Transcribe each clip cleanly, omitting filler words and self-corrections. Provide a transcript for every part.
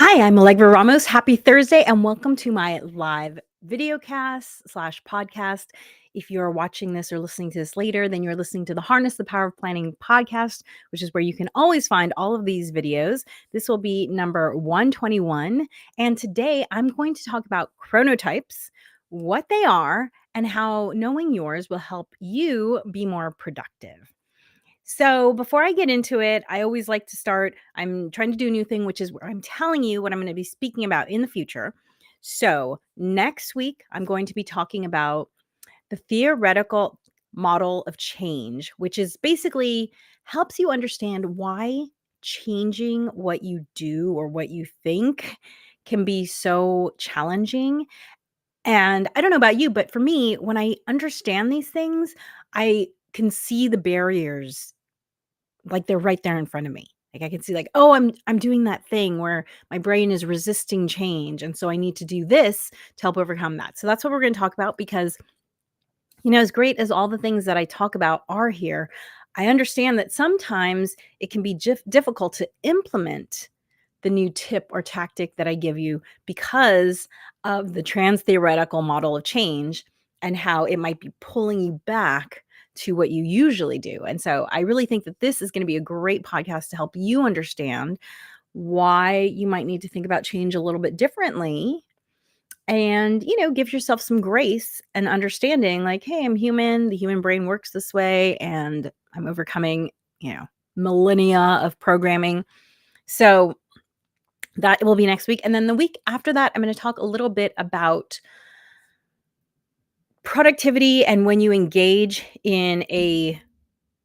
Hi, I'm Allegra Ramos. Happy Thursday, and welcome to my live videocast slash podcast. If you're watching this or listening to this later, then you're listening to the Harness the Power of Planning podcast, which is where you can always find all of these videos. This will be number 121. And today I'm going to talk about chronotypes, what they are, and how knowing yours will help you be more productive. So before I get into it, I always like to start. I'm trying to do a new thing, which is where I'm telling you what I'm going to be speaking about in the future. So next week, I'm going to be talking about the theoretical model of change, which is basically helps you understand why changing what you do or what you think can be so challenging. And I don't know about you, but for me, when I understand these things, I can see the barriers like they're right there in front of me. Like I can see like, "Oh, I'm doing that thing where my brain is resisting change, and so I need to do this to help overcome that." So that's what we're gonna talk about because, as great as all the things that I talk about are here, I understand that sometimes it can be difficult to implement the new tip or tactic that I give you because of the trans theoretical model of change and how it might be pulling you back to what you usually do. And so I really think that this is going to be a great podcast to help you understand why you might need to think about change a little bit differently and, give yourself some grace and understanding like, hey, I'm human, the human brain works this way, and I'm overcoming, millennia of programming. So that will be next week. And then the week after that, I'm going to talk a little bit about productivity and when you engage in a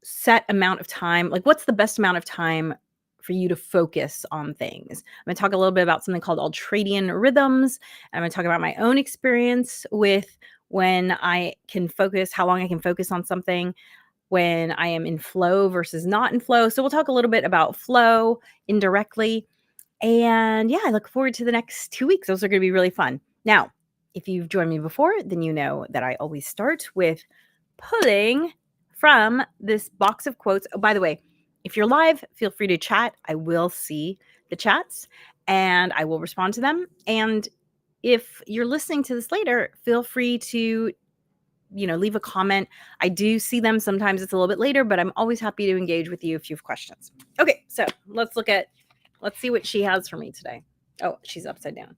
set amount of time, like what's the best amount of time for you to focus on things. I'm going to talk a little bit about something called ultradian rhythms. And I'm going to talk about my own experience with when I can focus, how long I can focus on something, when I am in flow versus not in flow. So we'll talk a little bit about flow indirectly. And yeah, I look forward to the next 2 weeks. Those are going to be really fun. Now, if you've joined me before, then you know that I always start with pulling from this box of quotes. Oh, by the way, if you're live, feel free to chat. I will see the chats and I will respond to them. And if you're listening to this later, feel free to, leave a comment. I do see them. Sometimes it's a little bit later, but I'm always happy to engage with you if you have questions. Okay, so let's see what she has for me today. Oh, she's upside down.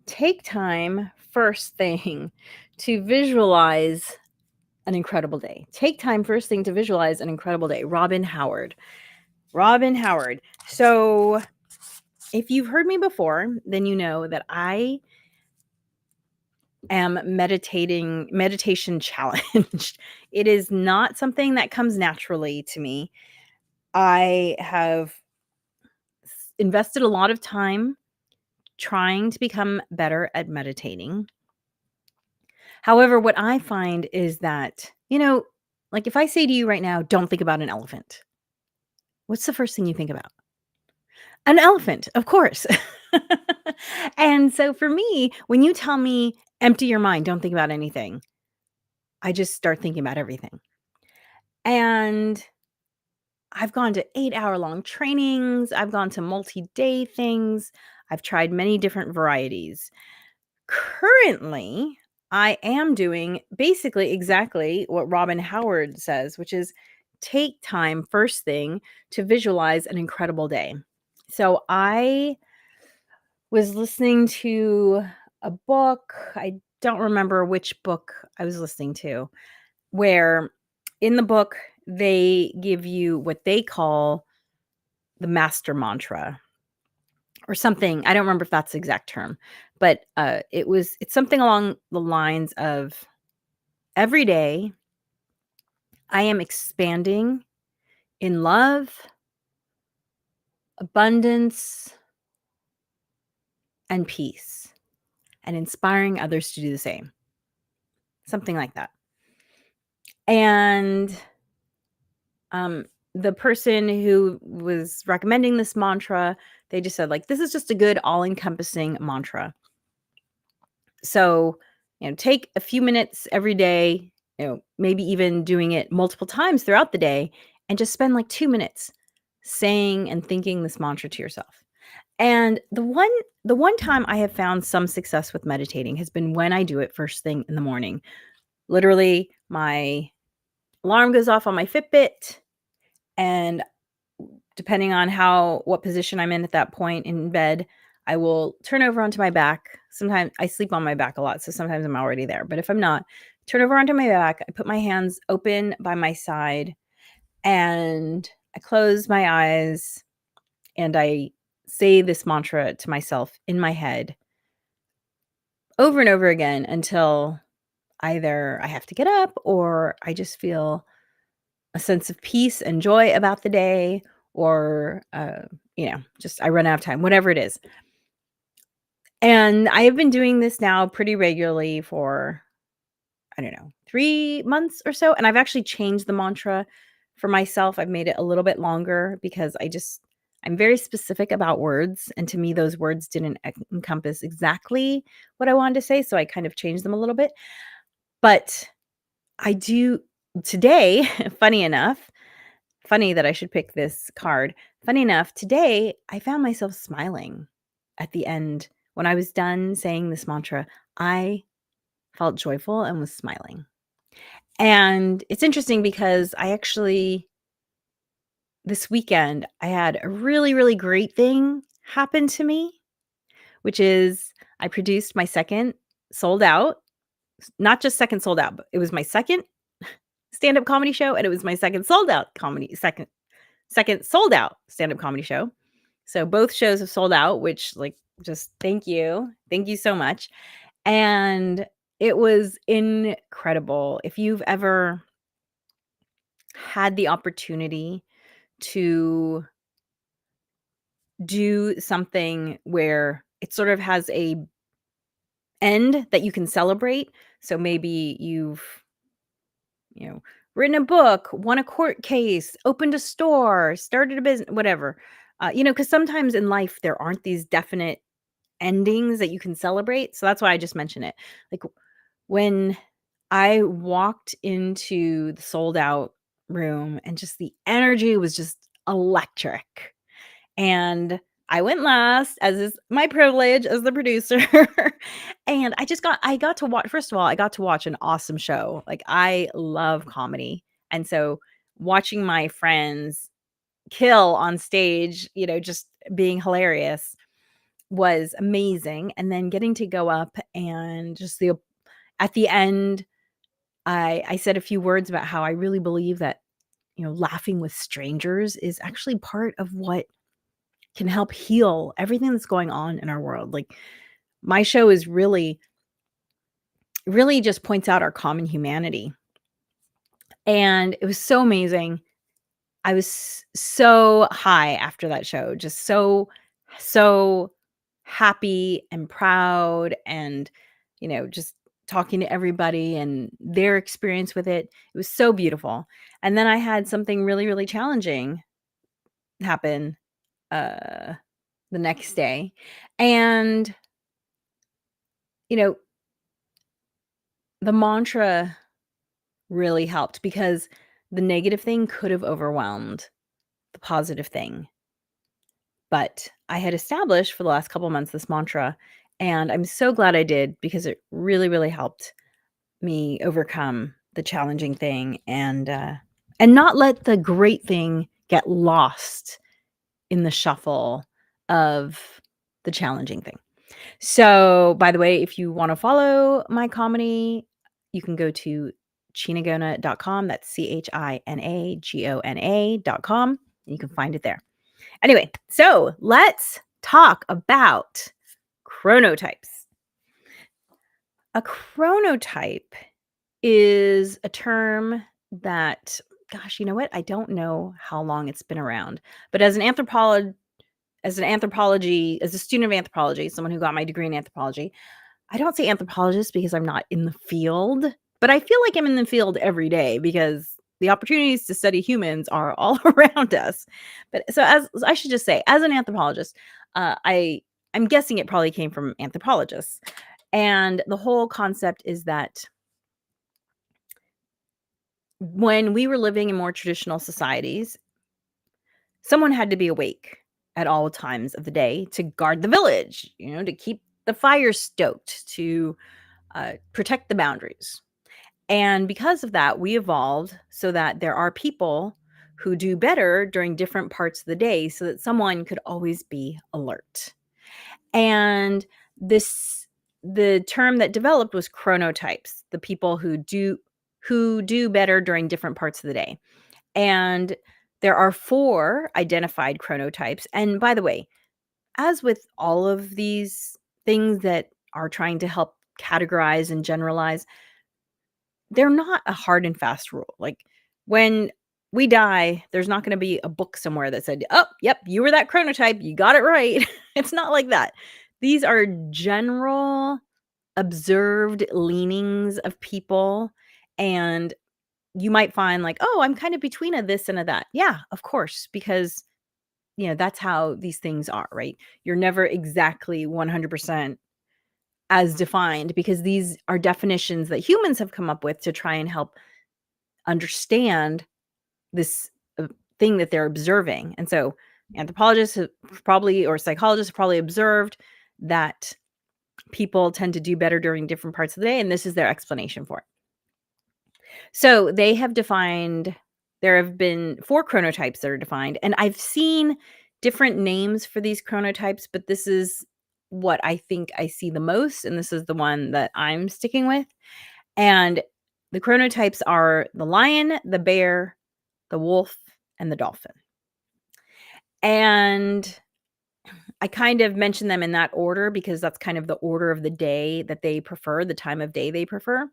Take time first thing to visualize an incredible day. Take time first thing to visualize an incredible day. Robin Howard. Robin Howard. So if you've heard me before, then you know that I am meditation challenged. It is not something that comes naturally to me. I have invested a lot of time trying to become better at meditating. However, what I find is that, like if I say to you right now, don't think about an elephant, what's the first thing you think about? An elephant, of course. And so for me, when you tell me empty your mind, don't think about anything, I just start thinking about everything. And I've gone to 8-hour long trainings, I've gone to multi-day things, I've tried many different varieties. Currently, I am doing basically exactly what Robin Howard says, which is take time first thing to visualize an incredible day. So I was listening to a book. I don't remember which book I was listening to, where in the book they give you what they call the master mantra or something. I don't remember if that's the exact term, but it's something along the lines of every day I am expanding in love, abundance, and peace, and inspiring others to do the same. Something like that. And um the person who was recommending this mantra, they just said like this is just a good all-encompassing mantra. So, take a few minutes every day, maybe even doing it multiple times throughout the day, and just spend like 2 minutes saying and thinking this mantra to yourself. And the one time I have found some success with meditating has been when I do it first thing in the morning. Literally, my alarm goes off on my Fitbit, and depending on what position I'm in at that point in bed, I will turn over onto my back. Sometimes I sleep on my back a lot, so sometimes I'm already there. But if I'm not, turn over onto my back. I put my hands open by my side and I close my eyes and I say this mantra to myself in my head over and over again until either I have to get up or I just feel a sense of peace and joy about the day, or, just I run out of time, whatever it is. And I have been doing this now pretty regularly for, I don't know, 3 months or so, and I've actually changed the mantra for myself. I've made it a little bit longer because I'm very specific about words, and to me, those words didn't encompass exactly what I wanted to say, so I kind of changed them a little bit. But I do today, funny enough, funny that I should pick this card. Funny enough, today I found myself smiling at the end. When I was done saying this mantra, I felt joyful and was smiling. And it's interesting because this weekend, I had a really, really great thing happen to me, which is I produced my second sold out, not just second sold out, but it was my second stand-up comedy show, and it was my second sold out stand-up comedy show. So both shows have sold out, which, like, just thank you. Thank you so much. And it was incredible. If you've ever had the opportunity to do something where it sort of has a end that you can celebrate. So maybe you've, written a book, won a court case, opened a store, started a business, whatever. Because sometimes in life there aren't these definite endings that you can celebrate. So that's why I just mention it. Like when I walked into the sold out room and just the energy was just electric. And I went last, as is my privilege as the producer. And I got to watch, first of all, I got to watch an awesome show. Like, I love comedy. And so watching my friends kill on stage, just being hilarious was amazing. And then getting to go up and at the end, I said a few words about how I really believe that, laughing with strangers is actually part of what can help heal everything that's going on in our world. Like, my show is really just points out our common humanity. And it was so amazing. I was so high after that show, just so happy and proud and, just talking to everybody and their experience with it. It was so beautiful. And then I had something really, really challenging happen uh the next day. And, you know, the mantra really helped because the negative thing could have overwhelmed the positive thing. But I had established for the last couple months this mantra, and I'm so glad I did because it really, really helped me overcome the challenging thing and not let the great thing get lost in the shuffle of the challenging thing. So, by the way, if you want to follow my comedy, you can go to chinagona.com. That's CHINAGONA.com. You can find it there. Anyway, so let's talk about chronotypes. A chronotype is a term that, gosh, you know what? I don't know how long it's been around, but as a student of anthropology, someone who got my degree in anthropology, I don't say anthropologist because I'm not in the field, but I feel like I'm in the field every day because the opportunities to study humans are all around us. But so as I should just say, as an anthropologist, I'm guessing it probably came from anthropologists. And the whole concept is that when we were living in more traditional societies, someone had to be awake. at all times of the day to guard the village, to keep the fire stoked, to protect the boundaries. And because of that, we evolved so that there are people who do better during different parts of the day so that someone could always be alert. And the term that developed was chronotypes, the people who do better during different parts of the day. And there are 4 identified chronotypes. And by the way, as with all of these things that are trying to help categorize and generalize, they're not a hard and fast rule. Like, when we die, there's not gonna be a book somewhere that said, "Oh, yep, you were that chronotype, you got it right." It's not like that. These are general observed leanings of people, and you might find like, "Oh, I'm kind of between a this and a that." Yeah, of course, because, that's how these things are, right? You're never exactly 100% as defined because these are definitions that humans have come up with to try and help understand this thing that they're observing. And so anthropologists have probably, or psychologists have probably observed that people tend to do better during different parts of the day, and this is their explanation for it. So they have defined, there have been 4 chronotypes that are defined, and I've seen different names for these chronotypes, but this is what I think I see the most, and this is the one that I'm sticking with. And the chronotypes are the lion, the bear, the wolf, and the dolphin. And I kind of mention them in that order because that's kind of the order of the day that they prefer, the time of day they prefer.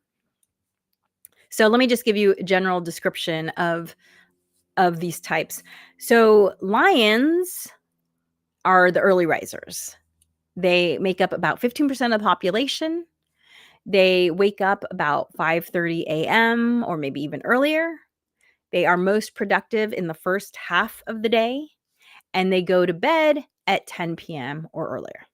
So let me just give you a general description of these types. So lions are the early risers. They make up about 15% of the population. They wake up about 5:30 a.m. or maybe even earlier. They are most productive in the first half of the day, and they go to bed at 10 p.m. or earlier.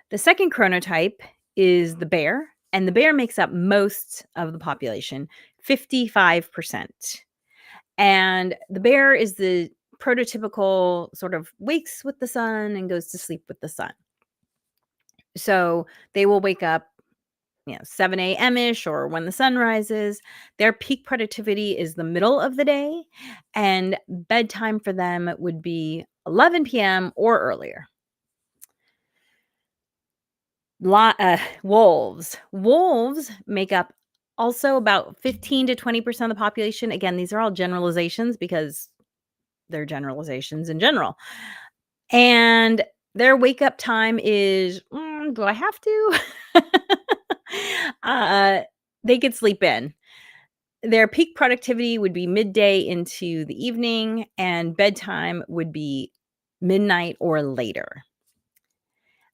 The second chronotype is the bear, and the bear makes up most of the population, 55%. And the bear is the prototypical sort of wakes with the sun and goes to sleep with the sun. So they will wake up, 7 a.m. ish or when the sun rises. Their peak productivity is the middle of the day, and bedtime for them would be 11 p.m. or earlier. Wolves make up also about 15 to 20% of the population. Again, these are all generalizations because they're generalizations in general. And their wake up time is, do I have to? uh, they could sleep in. Their peak productivity would be midday into the evening, and bedtime would be midnight or later.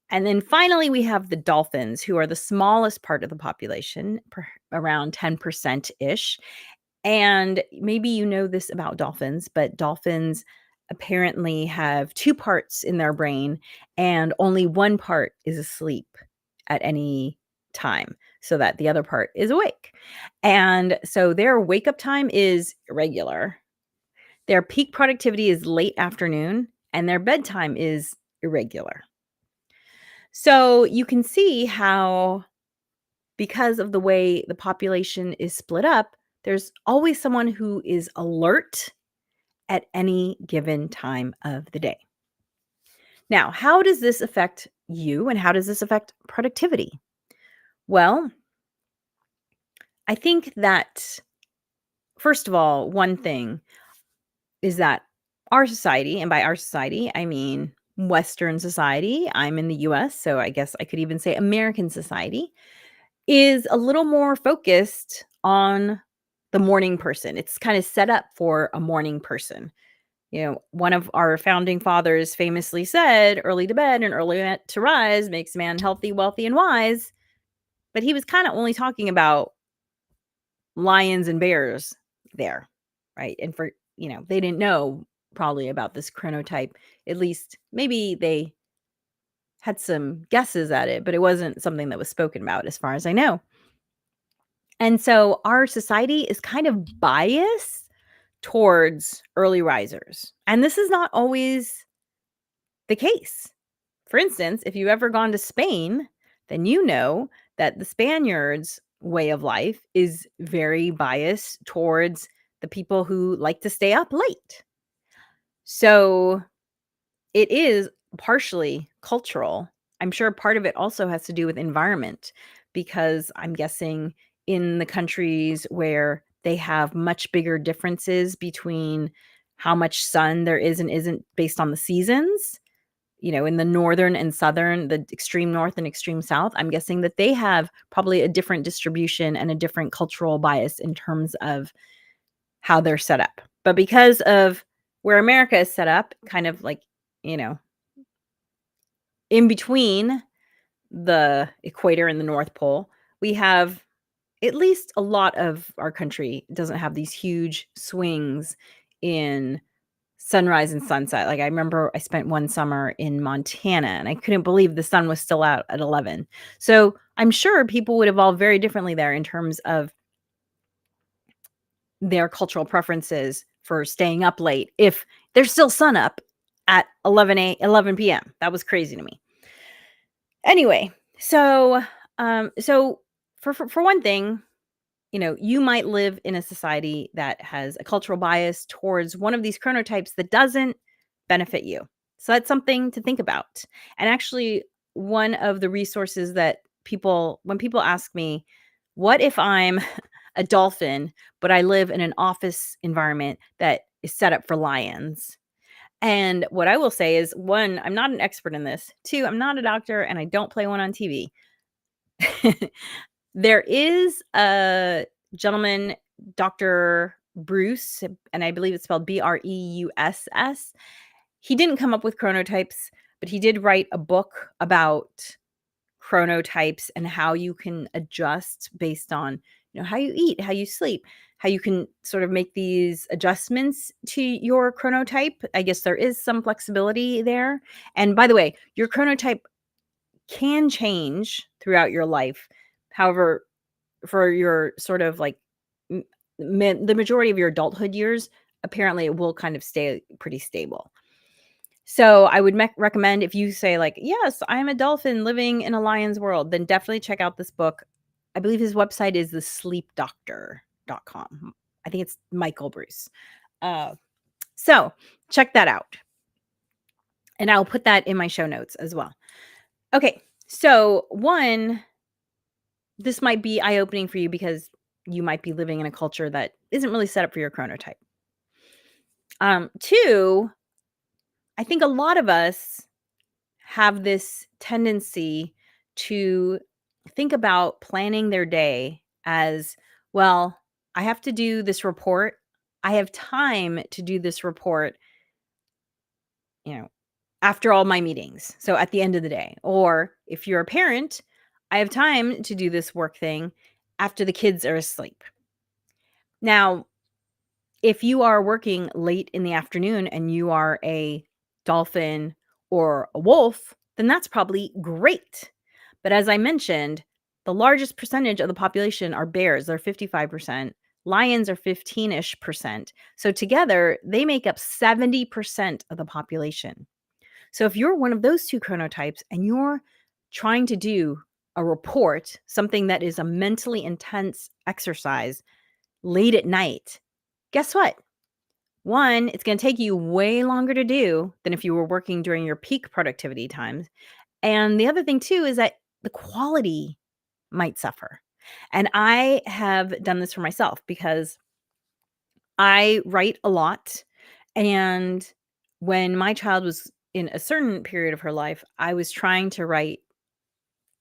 And then finally, we have the dolphins, who are the smallest part of the population, around 10% ish. And maybe you know this about dolphins, but dolphins apparently have 2 parts in their brain, and only one part is asleep at any time, so that the other part is awake. And so their wake up time is irregular. Their peak productivity is late afternoon, and their bedtime is irregular. So you can see how, because of the way the population is split up, there's always someone who is alert at any given time of the day. Now, how does this affect you and how does this affect productivity? Well, I think that, first of all, one thing is that our society, and by our society, I mean Western society, I'm in the US, so I guess I could even say American society, is a little more focused on the morning person. It's kind of set up for a morning person. One of our founding fathers famously said, early to bed and early to rise makes man healthy, wealthy, and wise. But he was kind of only talking about lions and bears there, right? And they didn't know probably about this chronotype. At least maybe they had some guesses at it, but it wasn't something that was spoken about as far as I know. And so our society is kind of biased towards early risers. And this is not always the case. For instance, if you've ever gone to Spain, then you know that the Spaniards' way of life is very biased towards the people who like to stay up late. So it is partially cultural. I'm sure part of it also has to do with environment because I'm guessing in the countries where they have much bigger differences between how much sun there is and isn't based on the seasons, in the northern and southern, the extreme north and extreme south, I'm guessing that they have probably a different distribution and a different cultural bias in terms of how they're set up. But because of where America is set up, kind of like, you know, in between the equator and the North Pole, we have at least a lot of our country doesn't have these huge swings in sunrise and sunset. Like, I remember I spent one summer in Montana, and I couldn't believe the sun was still out at 11. So, I'm sure people would evolve very differently there in terms of their cultural preferences for staying up late if there's still sun up at 11 PM. That was crazy to me. Anyway, so for one thing, you might live in a society that has a cultural bias towards one of these chronotypes that doesn't benefit you. So that's something to think about. And actually, one of the resources that when people ask me, what if I'm a dolphin, but I live in an office environment that is set up for lions? And what I will say is, one, I'm not an expert in this. Two, I'm not a doctor and I don't play one on TV. There is a gentleman, Dr. Bruce, and I believe it's spelled Breuss. He didn't come up with chronotypes, but he did write a book about chronotypes and how you can adjust based on, how you eat, how you sleep, how you can sort of make these adjustments to your chronotype. I guess there is some flexibility there. And by the way, your chronotype can change throughout your life. However, for your sort of like the majority of your adulthood years, apparently it will kind of stay pretty stable. So I would recommend, if you say like, yes, I'm a dolphin living in a lion's world, then definitely check out this book. I believe his website is thesleepdoctor.com. I think it's Michael Bruce. So check that out. And I'll put that in my show notes as well. Okay. So one, this might be eye-opening for you because you might be living in a culture that isn't really set up for your chronotype. Two, I think a lot of us have this tendency to think about planning their day as, well, I have to do this report. I have time to do this report, after all my meetings. So at the end of the day. Or if you're a parent, I have time to do this work thing after the kids are asleep. Now, if you are working late in the afternoon and you are a dolphin or a wolf, then that's probably great. But as I mentioned, the largest percentage of the population are bears. They're 55%. Lions are 15-ish percent. So together, they make up 70% of the population. So if you're one of those two chronotypes and you're trying to do a report, something that is a mentally intense exercise late at night, guess what? One, it's going to take you way longer to do than if you were working during your peak productivity times. And the other thing too is that the quality might suffer. And I have done this for myself because I write a lot. And when my child was in a certain period of her life, I was trying to write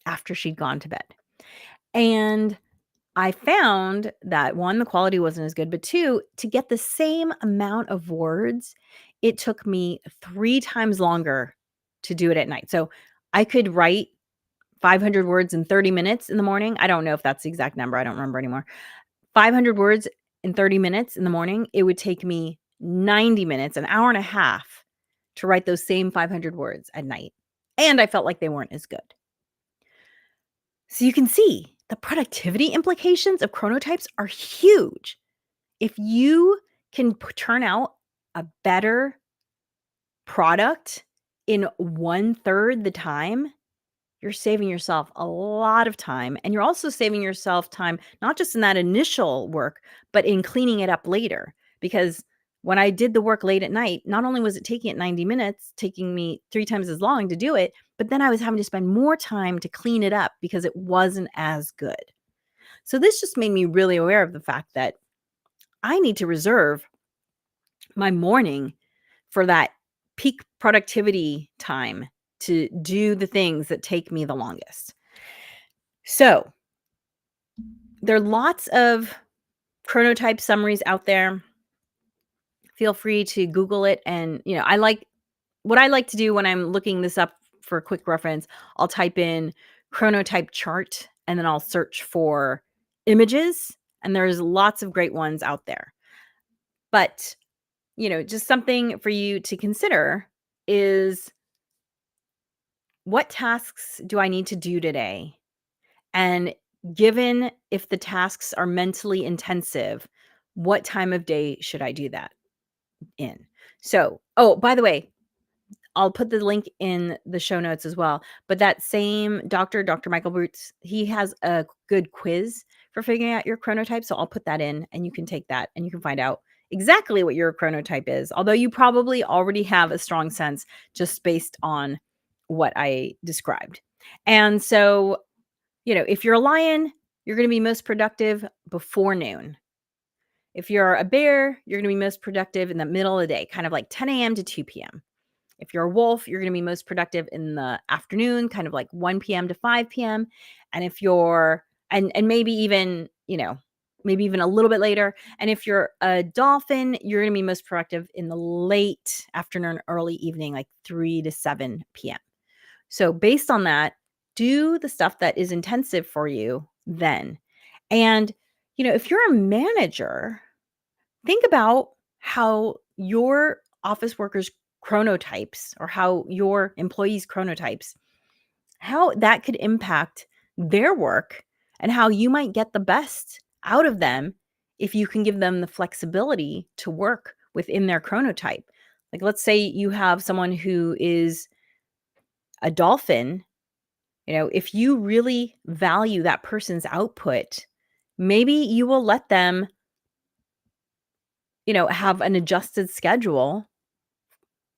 after she'd gone to bed. And I found that one, the quality wasn't as good, but two, to get the same amount of words, it took me 3 times longer to do it at night. So I could write 500 words in 30 minutes in the morning. I don't know if that's the exact number. I don't remember anymore. 500 words in 30 minutes in the morning. It would take me 90 minutes, an hour and a half to write those same 500 words at night. And I felt like they weren't as good. So you can see the productivity implications of chronotypes are huge. If you can turn out a better product in 1/3 the time, you're saving yourself a lot of time, and you're also saving yourself time, not just in that initial work, but in cleaning it up later. Because when I did the work late at night, not only was it taking it 90 minutes, taking me 3 times as long to do it, but then I was having to spend more time to clean it up because it wasn't as good. So this just made me really aware of the fact that I need to reserve my morning for that peak productivity time to do the things that take me the longest. So, there are lots of chronotype summaries out there. Feel free to Google it. And, what I like to do when I'm looking this up for a quick reference, I'll type in chronotype chart and then I'll search for images. And there's lots of great ones out there. But, just something for you to consider is, what tasks do I need to do today? And given if the tasks are mentally intensive, what time of day should I do that in? So, oh, by the way, I'll put the link in the show notes as well. But that same Dr. Michael Boots, he has a good quiz for figuring out your chronotype. So I'll put that in and you can take that and you can find out exactly what your chronotype is. Although you probably already have a strong sense just based on what I described. And so, if you're a lion, you're going to be most productive before noon. If you're a bear, you're going to be most productive in the middle of the day, kind of like 10 a.m. to 2 p.m. If you're a wolf, you're going to be most productive in the afternoon, kind of like 1 p.m. to 5 p.m. And if you're, and maybe even, maybe even a little bit later. And if you're a dolphin, you're going to be most productive in the late afternoon, early evening, like 3 to 7 p.m. So based on that, do the stuff that is intensive for you then. And, if you're a manager, think about how your office workers' chronotypes or how your employees' chronotypes, how that could impact their work and how you might get the best out of them if you can give them the flexibility to work within their chronotype. Like, let's say you have someone who is a dolphin. If you really value that person's output, maybe you will let them, have an adjusted schedule.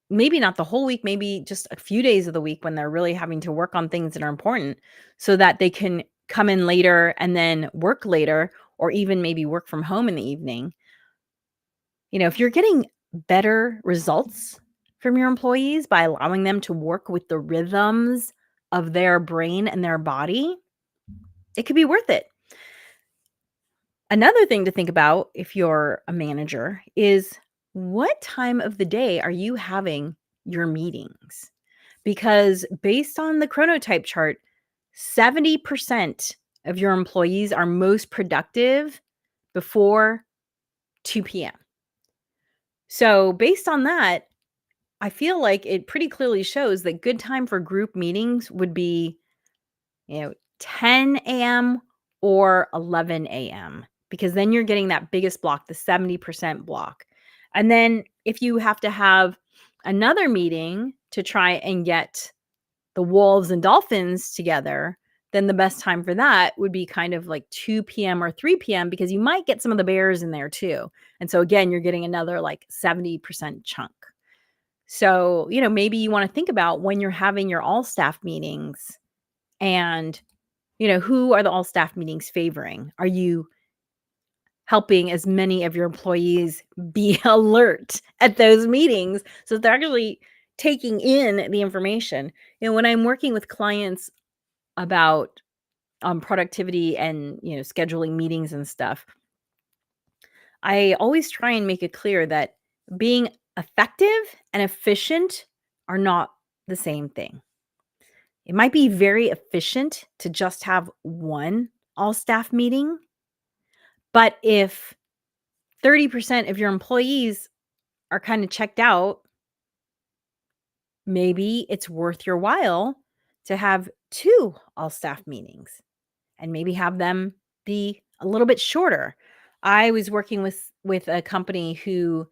Maybe not the whole week, maybe just a few days of the week when they're really having to work on things that are important so that they can come in later and then work later, or even maybe work from home in the evening. If you're getting better results from your employees by allowing them to work with the rhythms of their brain and their body, it could be worth it. Another thing to think about if you're a manager is, what time of the day are you having your meetings? Because based on the chronotype chart, 70% of your employees are most productive before 2 p.m. So based on that, I feel like it pretty clearly shows that good time for group meetings would be, 10 a.m. or 11 a.m. because then you're getting that biggest block, the 70% block. And then if you have to have another meeting to try and get the wolves and dolphins together, then the best time for that would be kind of like 2 p.m. or 3 p.m. because you might get some of the bears in there too. And so again, you're getting another like 70% chunk. So, maybe you want to think about when you're having your all staff meetings and, who are the all staff meetings favoring? Are you helping as many of your employees be alert at those meetings so they're actually taking in the information? When I'm working with clients about productivity and, scheduling meetings and stuff, I always try and make it clear that being effective and efficient are not the same thing. It might be very efficient to just have one all staff meeting, but if 30% of your employees are kind of checked out, maybe it's worth your while to have two all staff meetings and maybe have them be a little bit shorter. I was working with a company who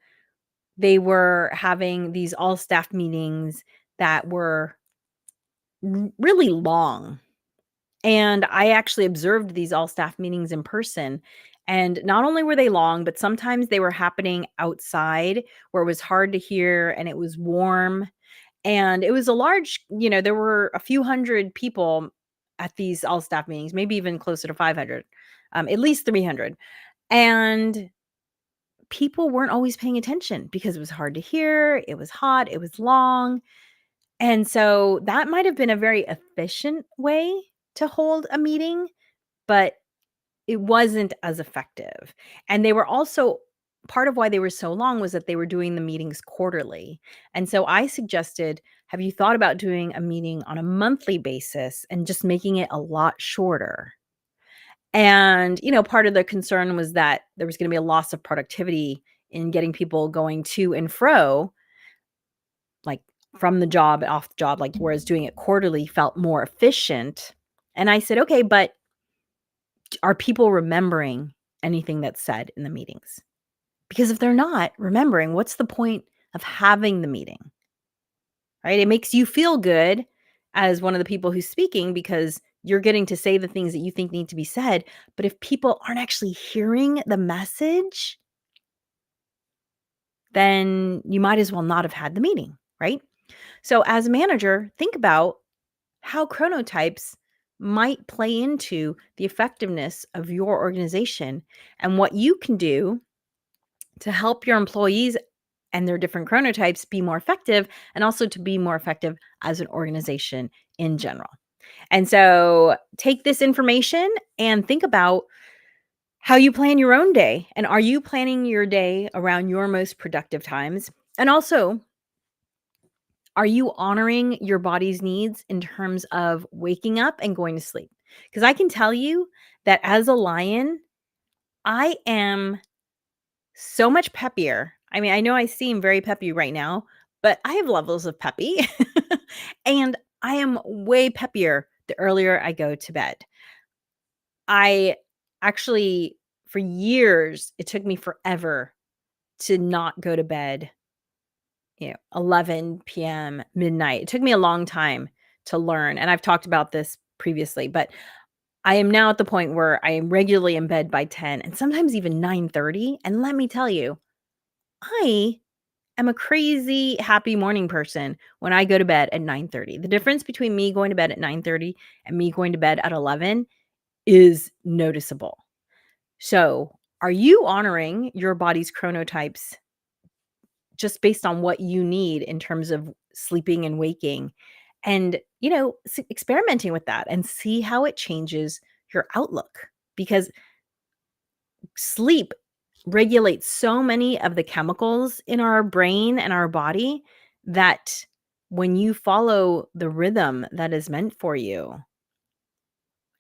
they were having these all staff meetings that were really long. And I actually observed these all staff meetings in person. And not only were they long, but sometimes they were happening outside where it was hard to hear and it was warm. And it was a large, there were a few hundred people at these all staff meetings, maybe even closer to 500, at least 300. And people weren't always paying attention because it was hard to hear, it was hot, it was long. And so that might have been a very efficient way to hold a meeting, but it wasn't as effective. And they were also part of why they were so long was that they were doing the meetings quarterly. And so I suggested, have you thought about doing a meeting on a monthly basis and just making it a lot shorter? And, part of the concern was that there was going to be a loss of productivity in getting people going to and fro, like from the job and off the job, like whereas doing it quarterly felt more efficient. And I said, okay, but are people remembering anything that's said in the meetings? Because if they're not remembering, what's the point of having the meeting? Right? It makes you feel good as one of the people who's speaking because you're getting to say the things that you think need to be said. But if people aren't actually hearing the message, then you might as well not have had the meeting, right? So as a manager, think about how chronotypes might play into the effectiveness of your organization and what you can do to help your employees and their different chronotypes be more effective and also to be more effective as an organization in general. And so take this information and think about how you plan your own day. And are you planning your day around your most productive times? And also, are you honoring your body's needs in terms of waking up and going to sleep? Because I can tell you that as a lion, I am so much peppier. I mean, I know I seem very peppy right now, but I have levels of peppy. And I am way peppier the earlier I go to bed. I actually, for years, it took me forever to not go to bed, 11 p.m., midnight. It took me a long time to learn. And I've talked about this previously, but I am now at the point where I am regularly in bed by 10 and sometimes even 9:30. And let me tell you, I am a crazy happy morning person when I go to bed at 9:30. The difference between me going to bed at 9:30 and me going to bed at 11 is noticeable. So, are you honoring your body's chronotypes just based on what you need in terms of sleeping and waking? And, experimenting with that and see how it changes your outlook because sleep regulates so many of the chemicals in our brain and our body that when you follow the rhythm that is meant for you,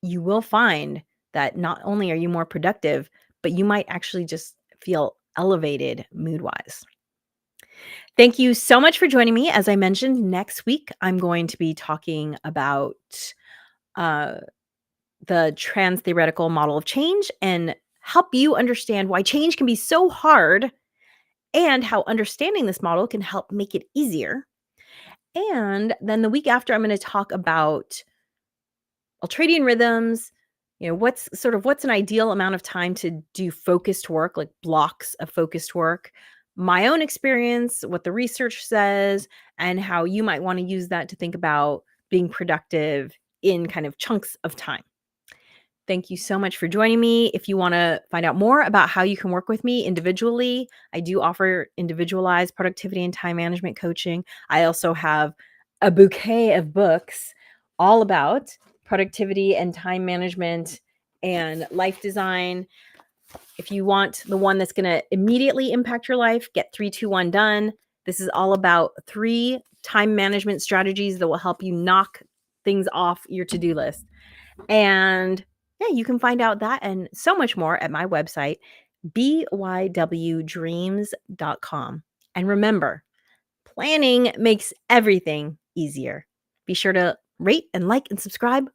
you will find that not only are you more productive, but you might actually just feel elevated mood wise. Thank you so much for joining me. As I mentioned, next week I'm going to be talking about uh, the trans theoretical model of change and help you understand why change can be so hard and how understanding this model can help make it easier. And then the week after, I'm going to talk about ultradian rhythms. What's an ideal amount of time to do focused work, like blocks of focused work, my own experience, what the research says, and how you might want to use that to think about being productive in kind of chunks of time. Thank you so much for joining me. If you want to find out more about how you can work with me individually, I do offer individualized productivity and time management coaching. I also have a bouquet of books all about productivity and time management and life design. If you want the one that's going to immediately impact your life, get 3-2-1 done. This is all about 3 time management strategies that will help you knock things off your to-do list. And yeah, you can find out that and so much more at my website, bywdreams.com. And remember, planning makes everything easier. Be sure to rate and like and subscribe